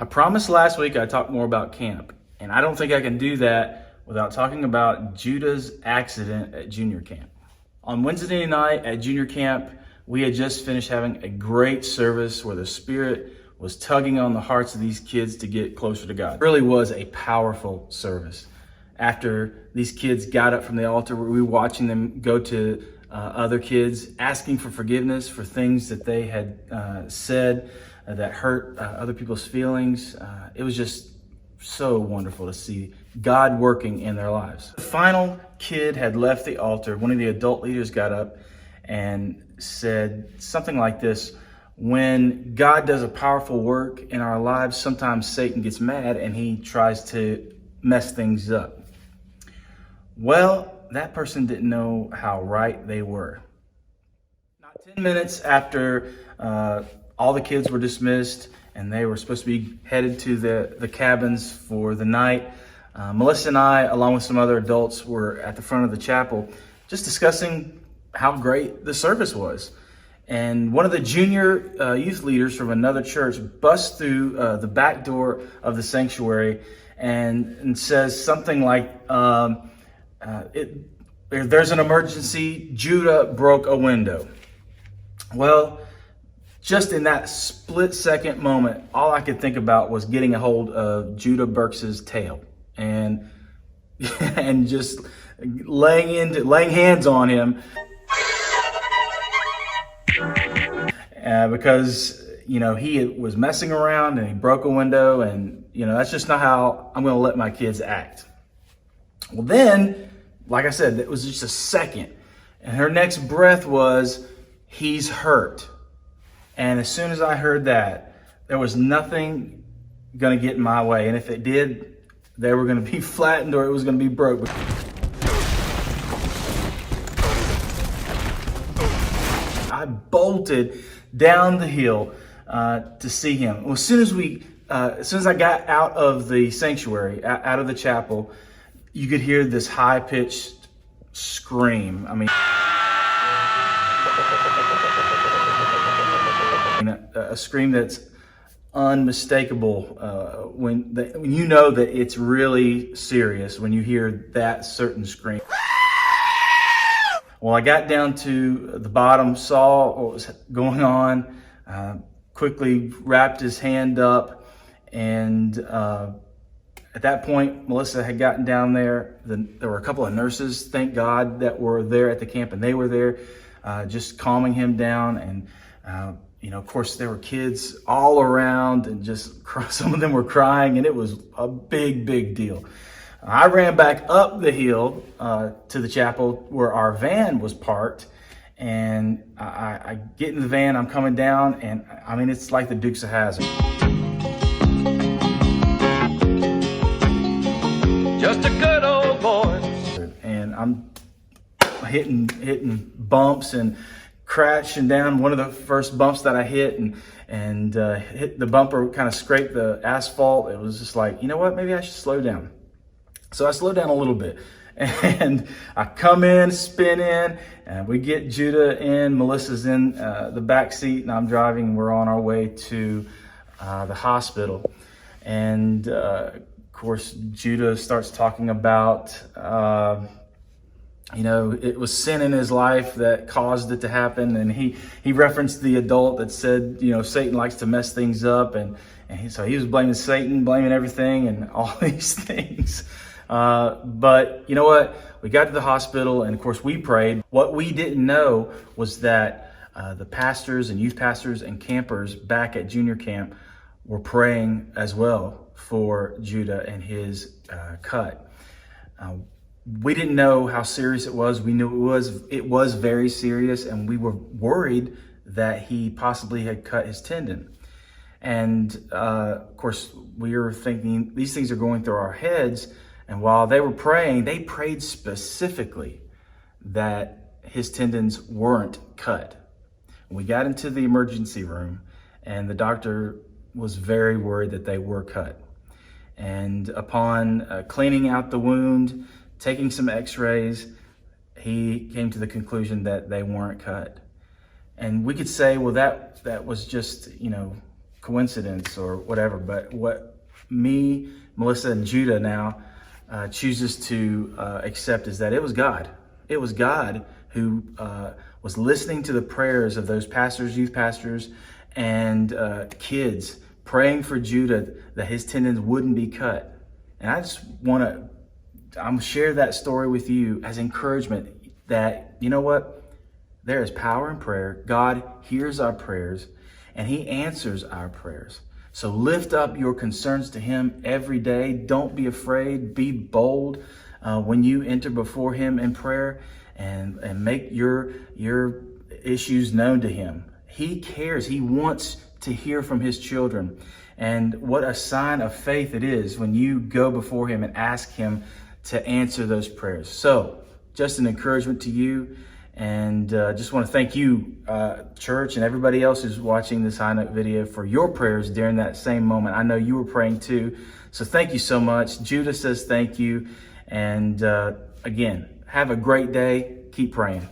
I promised last week I'd talk more about camp, and I don't think I can do that without talking about Judah's accident at junior camp. On Wednesday night at junior camp, we had just finished having a great service where the Spirit was tugging on the hearts of these kids to get closer to God. It really was a powerful service. After these kids got up from the altar, we were watching them go to other kids, asking for forgiveness for things that they had said that hurt other people's feelings. It was just so wonderful to see God working in their lives. The final kid had left the altar. One of the adult leaders got up and said something like this: when God does a powerful work in our lives, sometimes Satan gets mad and he tries to mess things up. Well, that person didn't know how right they were. Not 10 minutes after all the kids were dismissed and they were supposed to be headed to the cabins for the night, Melissa and I, along with some other adults, were at the front of the chapel just discussing how great the service was. And one of the junior youth leaders from another church busts through the back door of the sanctuary and says something like, there's an emergency, Judah broke a window. Well, just in that split second moment, all I could think about was getting a hold of Judah Burks's tail and just laying hands on him. Because, he was messing around and he broke a window, and, that's just not how I'm going to let my kids act. Well, then, like I said, it was just a second. And her next breath was, he's hurt. And as soon as I heard that, there was nothing going to get in my way. And if it did, they were going to be flattened or it was going to be broke. I bolted down the hill to see him. Well, as soon as I got out of the sanctuary, out of the chapel, you could hear this high-pitched scream. I mean, a scream that's unmistakable when you know that it's really serious when you hear that certain scream. Well, I got down to the bottom, saw what was going on, quickly wrapped his hand up, and at that point, Melissa had gotten down there. There were a couple of nurses, thank God, that were there at the camp, and they were there just calming him down. And, of course, there were kids all around, and just some of them were crying, and it was a big, big deal. I ran back up the hill to the chapel where our van was parked, and I get in the van, I'm coming down, and I mean, it's like the Dukes of Hazzard. Just a good old boy. And I'm hitting bumps and crashing down. One of the first bumps that I hit and hit the bumper, kind of scraped the asphalt. It was just like, you know what, maybe I should slow down. So I slowed down a little bit, and I come in, spin in, and we get Judah in. Melissa's in the back seat, and I'm driving. We're on our way to the hospital. And of course, Judah starts talking about, it was sin in his life that caused it to happen. And he referenced the adult that said, Satan likes to mess things up. So he was blaming Satan, blaming everything and all these things. But you know what? We got to the hospital, and of course we prayed. What we didn't know was that the pastors and youth pastors and campers back at junior camp were praying as well for Judah and his cut. We didn't know how serious it was. We knew it was very serious, and we were worried that he possibly had cut his tendon. And of course, we were thinking these things are going through our heads. And while they were praying, they prayed specifically that his tendons weren't cut. We got into the emergency room, and the doctor was very worried that they were cut. And upon cleaning out the wound, taking some x-rays, he came to the conclusion that they weren't cut. And we could say, well, that was just, coincidence or whatever, but what me, Melissa, and Judah now chooses to accept is that it was God. It was God who was listening to the prayers of those pastors, youth pastors, and kids praying for Judah that his tendons wouldn't be cut. And I just want to share that story with you as encouragement that, you know what? There is power in prayer. God hears our prayers and he answers our prayers. So lift up your concerns to him every day. Don't be afraid. Be bold when you enter before him in prayer and make your issues known to him. He cares. He wants to hear from his children. And what a sign of faith it is when you go before him and ask him to answer those prayers. So just an encouragement to you. And just want to thank you, church, and everybody else who's watching this High Note video for your prayers during that same moment. I know you were praying too. So thank you so much. Judah says thank you. And again, have a great day. Keep praying.